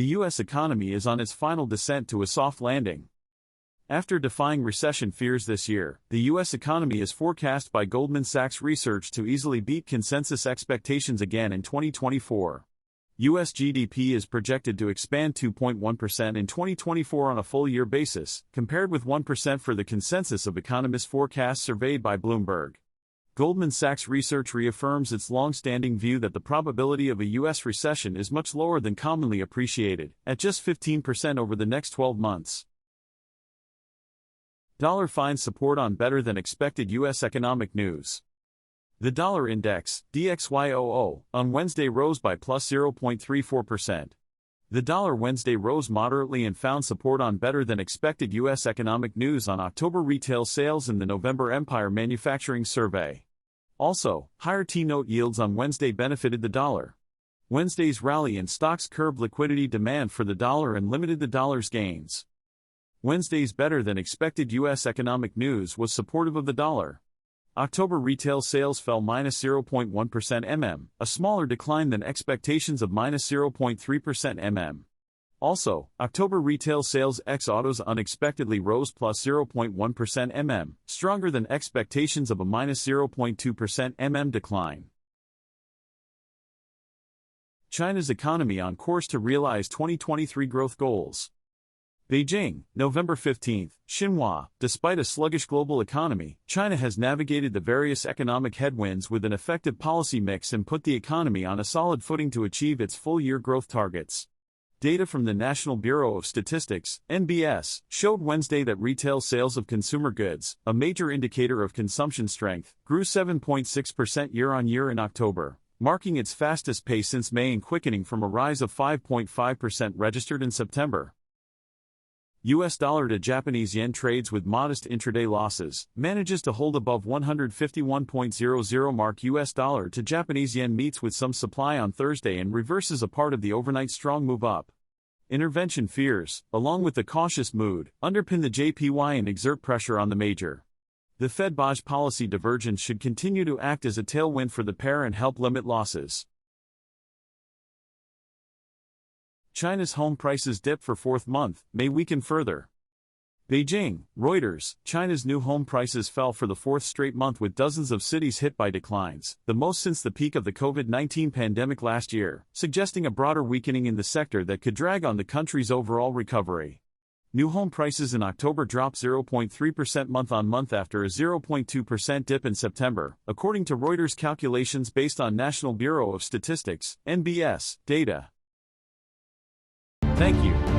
The U.S. economy is on its final descent to a soft landing. After defying recession fears this year, the U.S. economy is forecast by Goldman Sachs Research to easily beat consensus expectations again in 2024. U.S. GDP is projected to expand 2.1% in 2024 on a full-year basis, compared with 1% for the consensus of economists' forecasts surveyed by Bloomberg. Goldman Sachs Research reaffirms its long-standing view that the probability of a U.S. recession is much lower than commonly appreciated, at just 15% over the next 12 months. Dollar finds support on better-than-expected U.S. economic news. The dollar index, DXYOO, on Wednesday rose by plus 0.34%. The dollar Wednesday rose moderately and found support on better-than-expected U.S. economic news on October retail sales and the November Empire Manufacturing Survey. Also, higher T-note yields on Wednesday benefited the dollar. Wednesday's rally in stocks curbed liquidity demand for the dollar and limited the dollar's gains. Wednesday's better-than-expected U.S. economic news was supportive of the dollar. October retail sales fell -0.1% a smaller decline than expectations of -0.3% Also, October retail sales ex-autos unexpectedly rose +0.1% stronger than expectations of a -0.2% decline. China's economy on course to realize 2023 growth goals. Beijing, November 15. Xinhua, despite a sluggish global economy, China has navigated the various economic headwinds with an effective policy mix and put the economy on a solid footing to achieve its full-year growth targets. Data from the National Bureau of Statistics, NBS, showed Wednesday that retail sales of consumer goods, a major indicator of consumption strength, grew 7.6% year-on-year in October, marking its fastest pace since May and quickening from a rise of 5.5% registered in September. U.S. dollar to Japanese yen trades with modest intraday losses, manages to hold above 151.00 mark. U.S. dollar to Japanese yen meets with some supply on Thursday and reverses a part of the overnight strong move up. Intervention fears, along with the cautious mood, underpin the JPY and exert pressure on the major. The Fed-BOJ policy divergence should continue to act as a tailwind for the pair and help limit losses. China's home prices dip for fourth month, may weaken further. Beijing, Reuters, China's new home prices fell for the fourth straight month with dozens of cities hit by declines, the most since the peak of the COVID-19 pandemic last year, suggesting a broader weakening in the sector that could drag on the country's overall recovery. New home prices in October dropped 0.3% month-on-month after a 0.2% dip in September, according to Reuters calculations based on National Bureau of Statistics, NBS, data. Thank you.